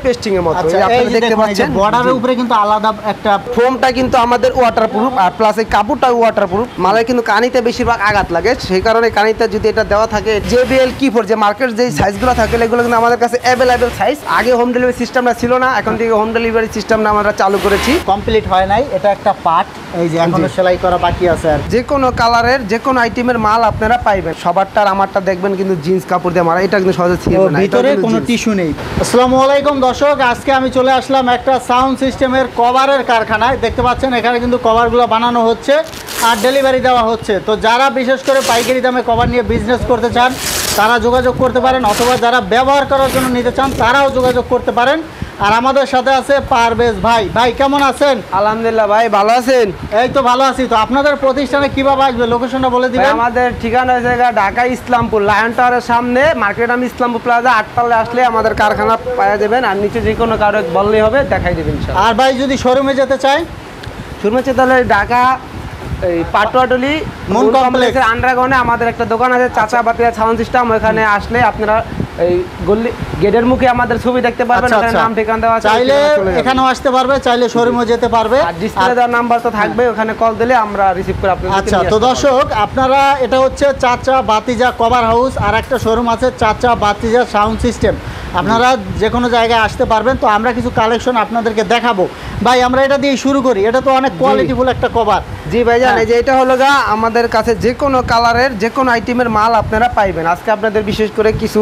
Pasting এর মতো। আপনারা দেখতে পাচ্ছেন বর্ডারের উপরে কিন্তু আলাদা একটা ফোমটা কিন্তু আমাদের ওয়াটারপ্রুফ, আর প্লাস এই কাপড়টা ওয়াটারপ্রুফ। মালের কিন্তু কানিতে বেশিরভাগ আঘাত লাগে, সেই কারণে কানিতে যদি এটা দেওয়া থাকে JBL Key4 যে মার্কেট যে সাইজগুলো থাকে এগুলো কিন্তু আমাদের কাছে অ্যাভেলেবেল সাইজ। আগে হোম ডেলিভারি সিস্টেমটা ছিল না, এখন থেকে হোম ডেলিভারি সিস্টেমটা আমরা চালু করেছি। কমপ্লিট হয় নাই, এটা একটা পার্ট, এই যে এখনো সেলাই করা বাকি আছে। আর যে কোনো কালারের যে কোনো আইটেমের মাল আপনারা পাইবেন। সবারটা আর আমারটা দেখবেন কিন্তু জিন্স কাপড় দিয়ে মারা, এটা কিন্তু সহজে ছিঁড়বে না, ভিতরে কোনো টিস্যু নেই। আসসালামু আলাইকুম দর্শক, আজকে আমি চলে আসলাম একটা সাউন্ড সিস্টেমের কভারের কারখানায়। দেখতে পাচ্ছেন এখানে কিন্তু কভারগুলো বানানো হচ্ছে আর ডেলিভারি দেওয়া হচ্ছে। তো যারা বিশেষ করে পাইকারি দামে কভার নিয়ে বিজনেস করতে চান তারা যোগাযোগ করতে পারেন, অথবা যারা ব্যবহার করার জন্য নিতে চান তারাও যোগাযোগ করতে পারেন। আর আমাদের সাথে আছে পারভেজ ভাই। ভাই কেমন আছেন? আলহামদুলিল্লাহ ভাই, ভালো আছেন? এই তো ভালো আছি। তো আপনাদের প্রতিষ্ঠানে কিভাবে আসবে, লোকেশনটা বলে দিবেন। আমাদের ঠিকানা হয়েছে ঢাকা ইসলামপুর লায়ন টাওয়ারের সামনে, মার্কেট নাম ইসলামপুর প্লাজা, 8 তলায় আসলে আমাদের কারখানা পাওয়া যাবেন। আর নিচে যে কোনো কারো বললেই হবে, দেখাই দেবেন। আর ভাই যদি শোরুমে যেতে চাই? শোরুমে তাহলে ঢাকা এই পাটুয়াটলি মুন কমপ্লেক্সের আন্ডারগ্রাউন্ডে আমাদের একটা দোকান আছে, চাচা বাতিয়া সাউন্ড সিস্টেম। ওখানে আসলে আপনারা এই গলি গেটের মুখে আমাদের ছবি দেখতে পারবেন, ওখানে নাম ঠিকানা দেওয়া আছে, চাইলে এখানেও আসতে পারবে, চাইলে শোরুমে যেতে পারবে। আর ডিসপ্লে দেওয়ার নাম্বার তো থাকবে, ওখানে কল দিলে আমরা রিসিভ করে আপনাদের। আচ্ছা, তো দর্শক আপনারা, এটা হচ্ছে চাচা বাতিজা কভার হাউস, আর একটা শোরুম আছে চাচা বাতিজা সাউন্ড সিস্টেম। আপনারা যে কোনো জায়গায় আসতে পারবেন। তো আমরা কিছু কালেকশন আপনাদেরকে দেখাবো। ভাই আমরা এটা দিয়ে শুরু করি, এটা তো অনেক কোয়ালিটিফুল একটা কভার। জি ভাই জান, এই যে এটা হলো আমাদের কাছে যে কোনো কালারের যে কোনো আইটেমের মাল আপনারা পাইবেন। আজকে আপনাদের বিশেষ করে কিছু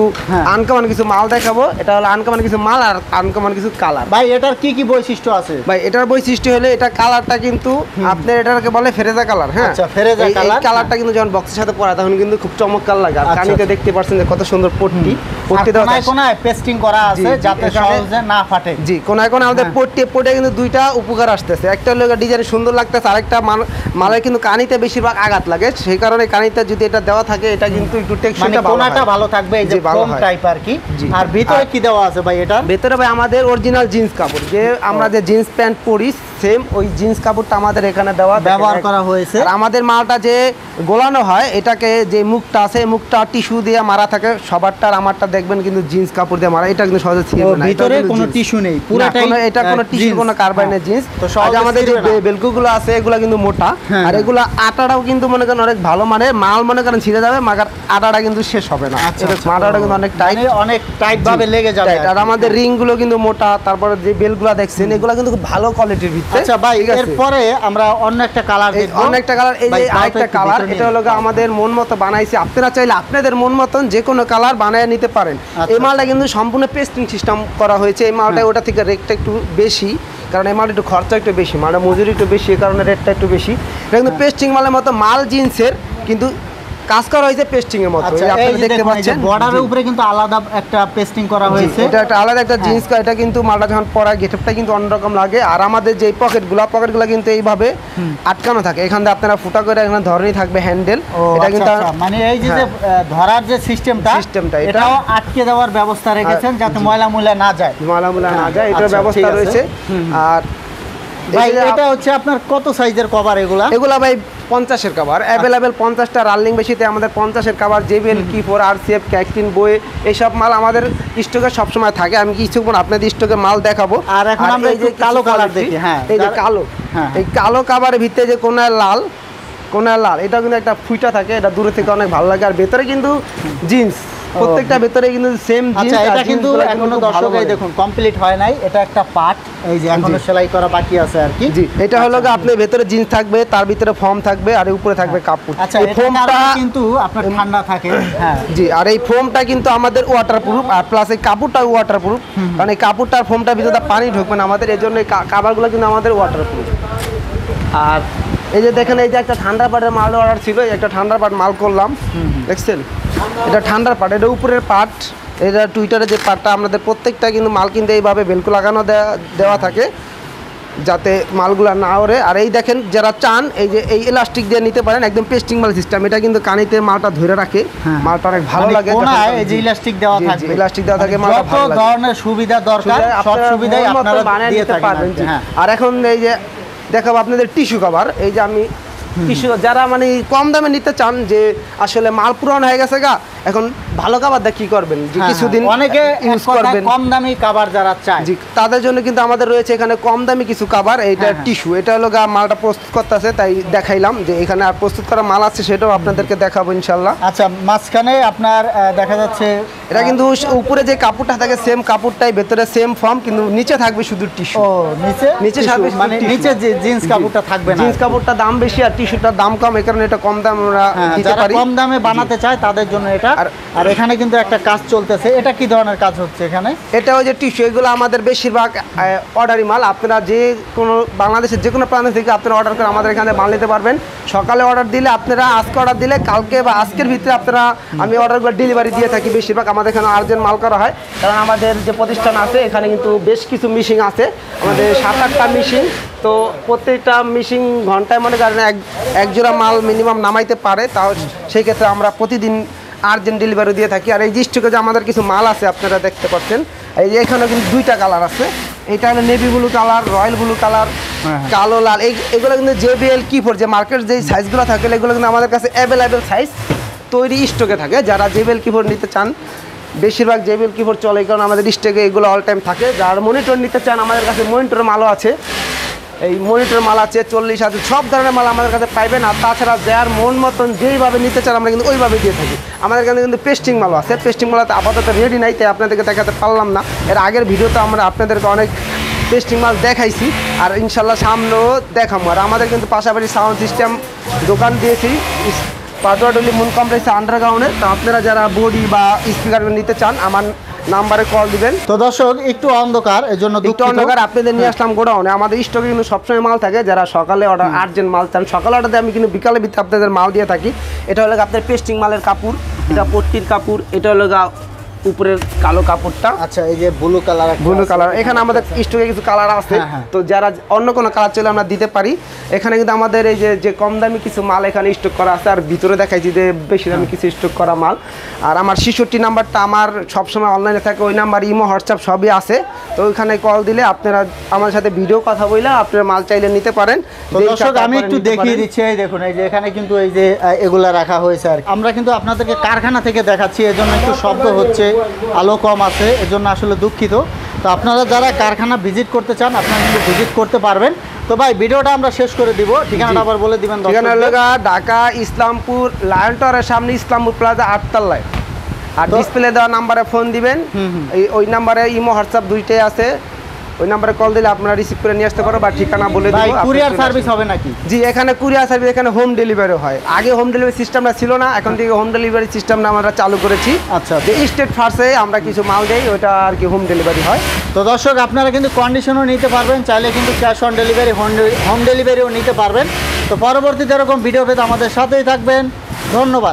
আনকমন কিছু মাল দেখাবো। এটা হলো আনকমন কিছু মাল আর আনকমন কিছু কালার। ভাই এটার কি কি বৈশিষ্ট্য আছে? ভাই এটার বৈশিষ্ট্য হলে এটা কালারটা কিন্তু আপনার এটাকে বলে ফেরেজা কালার। হ্যাঁ, আচ্ছা, ফেরেজা কালার। এই কালারটা কিন্তু যখন বক্সের সাথে পরা তখন কিন্তু খুব চমৎকার লাগে। আর কানিতে দেখতে পাচ্ছেন যে কত সুন্দর পট্টি দেওয়া আছে, কোনায় পেস্টিং করা আছে যাতে সহজে না ফাটে। জি, কোনায় কোনায় আমাদের পট্টি কিন্তু দুইটা উপকার আসতেছে। একটা হলো ডিজাইন সুন্দর লাগতেছে, আরেকটা মালের কিন্তু কানিতে বেশিরভাগ আঘাত লাগে, সেই কারণে কানিতে যদি এটা দেওয়া থাকে এটা কিন্তু একটু টেক্সচারটা ভালো থাকবে, এই যে ফোম টাইপ আর কি। আর ভিতরে কি দেওয়া আছে ভাই? এটা ভিতরে ভাই আমাদের অরিজিনাল জিন্স কাপড়, যে আমরা যে জিন্স প্যান্ট পরি সেম ওই জিন্স কাপড়টা আমাদের এখানে ব্যবহার করা হয়েছে। আর আমাদের মালটা যে গোলানো হয়, এটাকে যে মুখটা আছে মুখটা টিস্যু দিয়ে মারা থাকে। সবারটা আর আমারটা দেখবেন কিন্তু জিন্স কাপড় দিয়ে মারা, এটা কিন্তু সহজে ছিঁড়বে না। ভিতরে কোনো টিস্যু নেই, পুরোটাই এটা কোনো টিস্যু, কোনো কার্বাইনের জিন্স। তো আমাদের যে বেলকুগুলো আছে এগুলো কিন্তু মোটা, আর এগুলো আটাটাও কিন্তু মনে করেন অনেক ভালো, মানে মাল মনে করেন ছিঁড়ে যাবে, মাগার আটাটা কিন্তু শেষ হবে না। মাটাটা কিন্তু অনেক টাইট ভাবে লেগে যাবে। আর আমাদের রিং গুলো কিন্তু মোটা, তারপরে যে বেলগুলো দেখছেন এগুলো কিন্তু খুব ভালো কোয়ালিটির ভিতরে। আচ্ছা ভাই, এরপরে আমরা অন্য একটা কালার দেখব। অন্য একটা কালার, এই যে আরেকটা কালার, এটা হলো আমাদের মন মতো বানাইছি। আপনারা চাইলে আপনাদের মন মতন যে কোনো কালার বানায় নিতে পারেন। এই মালটা কিন্তু সম্পূর্ণ পেস্টিং সিস্টেম করা হয়েছে। এই মালটা ওটা থেকে রেটটা একটু বেশি, কারণ এই মালটা একটু খরচা একটু বেশি, মালটা মজুরি একটু বেশি, এই কারণে রেটটা একটু বেশি। এটা কিন্তু পেস্টিং মালের মতো মাল জিন্সের, কিন্তু কাজ করা হয়েছে পেস্টিং এর মতো। আপনারা দেখতে পাচ্ছেন বর্ডারের উপরে কিন্তু আলাদা একটা পেস্টিং করা হয়েছে। এটা একটা আলাদা একটা জিন্স, এটা কিন্তু মালটা যখন পরা গেটআপটা কিন্তু অন্যরকম লাগে। আর আমাদের যে পকেটগুলো কিন্তু এইভাবে আটকানো থাকে, এখান থেকে আপনারা ফুটা করে এখানে ধরেই থাকবে হ্যান্ডেল। এটা কিন্তু মানে এই যে ধরার যে সিস্টেমটা এটাও আটকে দেওয়ার ব্যবস্থা রেখেছেন যাতে ময়লা না যায়, এটার ব্যবস্থা রয়েছে। আর ভাই এটা হচ্ছে আপনার কত সাইজের কভার? এগুলা ভাই 50-এর কভার অ্যাভেলেবেল, 50টা রানিং বেশিতে আমাদের 50-এর কভার, JBL Key4, RCF, ক্যাক্টিন বই, এইসব মাল আমাদের স্টকে সবসময় থাকে। আমি কিছুক্ষণ আপনাদের স্টকে মাল দেখাবো। আর এখন আমরা এই যে কালো কালার দেখি, হ্যাঁ এই যে কালো, এই কালো কভারের ভিতরে যে কোনায় লাল, এটা কিন্তু একটা ফুটা থাকে, এটা দূরে থেকে অনেক ভালো লাগে। আর ভেতরে কিন্তু জিন্স, প্রত্যেকটা ভেতরে কিন্তু সেম জিন্স। আচ্ছা, এটা কিন্তু এখনো দর্শক এই দেখুন কমপ্লিট হয় নাই, এটা একটা পার্ট, এই যে এখনো সেলাই করা বাকি আছে আর কি। জি, এটা হলো আপনি ভেতরে জিন্স থাকবে, তার ভিতরে ফর্ম থাকবে, আর উপরে থাকবে কাপড়। আচ্ছা, এই ফর্মটা কিন্তু আপনার ঠান্ডা থাকে। হ্যাঁ জি, আর এই ফর্মটা কিন্তু আমাদের ওয়াটারপ্রুফ, আর প্লাস এই কাপড়টাও ওয়াটারপ্রুফ, কারণ এই কাপড়টার ফর্মটার ভিতরে পানি ঢুকবে না আমাদের, এই জন্য এই কাভারগুলো কিন্তু আমাদের ওয়াটারপ্রুফ। আর এই যে দেখেন, এই যে একটা ঠান্ডা পার্টের মাল অর্ডার ছিল, একটা ঠান্ডা পার্ট মাল করলাম, দেখছেন এটা ঠান্ডার পার্ট, এটা উপরের পার্ট, এটা টুইটারের যে পার্টটা আমাদের প্রত্যেকটা কিন্তু মাল কিন্তু এইভাবে বেলকু লাগানো দেওয়া থাকে যাতে মালগুলা না ওড়ে। আর এই দেখেন যারা চান এই যে এই ইলাস্টিক দিয়ে নিতে পারেন, একদম পেস্টিং মাল সিস্টেম। এটা কিন্তু কানিতে মালটা ধরে রাখে, মালটা অনেক ভালো লাগে। এই যে ইলাস্টিক দেওয়া থাকবে, ইলাস্টিক দেওয়া থাকে, মালটা ভালো লাগে। যত ধরনের সুবিধা দরকার সব সুবিধাই আপনারা বানিয়ে নিতে পারবেন। আর এখন এই যে দেখাবো আপনাদের টিস্যু কভার। এই যে আমি টিস্যু যারা মানে কম দামে নিতে চান, যে আসলে মাল পুরানো হয়ে গেছে গা, এখন ভালো খাবার দিয়ে কি করবেন যে হ্যাঁ, কিছুদিন অনেকে ইউজ করবেন কম দামি খাবার যারা চায়, জি, তাদের জন্য কিন্তু আমাদের রয়েছে এখানে কম দামি কিছু খাবার। এইটা হ্যাঁ। টিস্যু, এটা হলো মালটা প্রস্তুত করতেছে, তাই দেখাইলাম যে এখানে আর প্রস্তুত করা মাল আছে, সেটাও আপনাদেরকে দেখাবো ইনশাল্লাহ। আচ্ছা, মাঝখানে আপনার দেখা যাচ্ছে এটা কিন্তু উপরে যে কাপড়টা থাকে সেম কাপড়টাই, ভেতরে সেম ফর্ম, কিন্তু নিচে থাকবে শুধু টিস্যু। ও নিচে নিচে tissue, থাকবে শুধু মানে tissue। নিচে যে জিন্স কাপড়টা থাকবে না। জিন্স কাপড়টা দাম বেশি আর টিস্যুটার দাম কম, এই কারণে এটা কম দাম আমরা হ্যাঁ, দিতে যারা পারি। কম দামে বানাতে চায় তাদের জন্য এটা। আর এখানে কিন্তু একটা কাজ চলতেছে, এটা কি ধরনের কাজ হচ্ছে এখানে? এটা ওই যে টিস্যু, এগুলো আমাদের বেশিরভাগ অর্ডারি মাল। আপনারা যে কোনো বাংলাদেশের যে কোনো প্রান্ত থেকে আপনারা অর্ডার করে আমাদের এখানে মাল নিতে পারবেন। সকালে অর্ডার দিলে আপনারা, আজকে অর্ডার দিলে কালকে বা আজকের ভিতরে আপনারা, আমি অর্ডারগুলো ডেলিভারি দিয়ে থাকি বেশিরভাগ। আমাদের এখানে আর্জেন্ট মাল করা হয়, কারণ আমাদের যে প্রতিষ্ঠান আছে এখানে কিন্তু বেশ কিছু মেশিন আছে, আমাদের 7-8টা মেশিন। তো প্রত্যেকটা মেশিন ঘন্টায় মনে করেন এক জোড়া মাল মিনিমাম নামাইতে পারে, তাও সেই ক্ষেত্রে আমরা প্রতিদিন আর্জেন্ট ডেলিভারি দিয়ে থাকি। আর এই যে স্টকে যে আমাদের কিছু মাল আছে আপনারা দেখতে পাচ্ছেন, এই যে এখানে কিন্তু 2টা কালার আছে। এটা হলো navy blue colour, royal blue colour, কালো লাল। এগুলো কিন্তু JBL কি4 যে মার্কেট যে সাইজগুলো থাকে এগুলো কিন্তু আমাদের কাছে অ্যাভেলেবেল সাইজ তৈরি স্টকে থাকে। যারা JBL কি4 নিতে চান, বেশিরভাগ JBL কি4 চলে, কারণ আমাদের স্টকে এগুলো অল টাইম থাকে। যারা মনিটর নিতে চান, আমাদের কাছে মনিটরের মালও আছে। এই মনিটর মাল আছে 40 আছে, সব ধরনের মাল আমাদের কাছে পাইবেন। আর তাছাড়া যার মন মতন যেইভাবে নিতে চান আমরা কিন্তু ওইভাবে দিয়ে থাকি। আমাদের কাছে কিন্তু পেস্টিং মালও আছে, পেস্টিং মাল আপাতত রেডি নাই, তাই আপনাদেরকে দেখাতে পারলাম না। এর আগের ভিডিওতে আমরা আপনাদেরকে অনেক পেস্টিং মাল দেখাইছি, আর ইনশাল্লাহ সামনেও দেখাবো। আর আমাদের কিন্তু পাশাপাশি সাউন্ড সিস্টেম দোকান দিয়েছি পাটুয়াটুলি মুন কমপ্লেক্স আন্ডারগ্রাউন্ডে। তো আপনারা যারা বডি বা স্পিকার নিতে চান আমার নাম্বারে কল দিবেন। তো দর্শক, একটু অন্ধকার, এর জন্য একটু দুঃখিত। অন্ধকার, আপনাদের নিয়ে আসলাম গোডাউনে। আমাদের স্টকে কিন্তু সবসময় মাল থাকে। যারা সকালে অর্ডার আর্জেন্ট মাল চান, সকালে অর্ডার দিয়ে আমি কিন্তু বিকালে ভিতরে আপনাদের মাল দিয়ে থাকি। এটা হলো আপনার পেস্টিং মালের কাপড়, এটা পট্টির কাপড়, এটা হলো উপরের কালো কাপড়টা। আচ্ছা, এই যে ব্লু কালার, ব্লু কালার, এখানে আমাদের স্টকে কিছু কালার আছে। হ্যাঁ। তো যারা অন্য কোনো কালার চাইলে আমরা দিতে পারি। এখানে কিন্তু আমাদের এই যে কম দামি কিছু মাল এখানে স্টক করা আছে, আর ভিতরে দেখাইছি যে বেশি দামি কিছু স্টক করা মাল। আর আমার 66 নাম্বারটা আমার সবসময় অনলাইনে থাকে, ওই নাম্বার ইমো হোয়াটসঅ্যাপ সবই আছে। তো ওইখানে কল দিলে আপনারা আমার সাথে ভিডিও কথা বলে আপনারা মাল চাইলে নিতে পারেন। তো দর্শক, আমি একটু দেখিয়ে দিচ্ছি। এই দেখুন, এই যে এখানে কিন্তু এই যে এগুলা রাখা হয়েছে। আর আমরা কিন্তু আপনাদেরকে কারখানা থেকে দেখাচ্ছি, এজন্য একটু শব্দ হচ্ছে, আলো কম আছে, এজন্য আসলে দুঃখিত। তো আপনারা যারা কারখানা ভিজিট করতে চান, আপনারা কিন্তু ভিজিট করতে পারবেন। তো ভাই, ভিডিওটা আমরা শেষ করে দিব, ঠিকানাটা আবার বলে দিবেন। ঠিকানা হলো ঢাকা ইসলামপুর লায়ন টাওয়ারের সামনে ইসলামপুর প্লাজা 8 তলায়। আর ডিসপ্লে দেওয়া নাম্বারে ফোন দিবেন, ওই নাম্বারে ইমো হোয়াটসঅ্যাপ দুইটাই আছে। ওই নাম্বারে কল দিলে আপনারা রিসিভ করে নিয়ে আসতে পারো, বা ঠিকানা বলে ভাই, দিব। কুরিয়ার সার্ভিস হবে নাকি? জি, এখানে কুরিয়ার সার্ভিস, এখানে হোম ডেলিভারি হয়। আগে হোম ডেলিভারি সিস্টেমটা ছিল না, এখন থেকে হোম ডেলিভারি সিস্টেমটা আমরা চালু করেছি। আচ্ছা, যে স্টেট ফার্স্টে আমরা কিছু মাল দেই, ওটা আর কি হোম ডেলিভারি হয়। তো দর্শক, আপনারা কিন্তু কন্ডিশনও নিতে পারবেন, চাইলে কিন্তু ক্যাশ অন ডেলিভারি, হোম ডেলিভারিও নিতে পারবেন। তো পরবর্তীতে এরকম ভিডিও পেতে আমাদের সাথেই থাকবেন। ধন্যবাদ।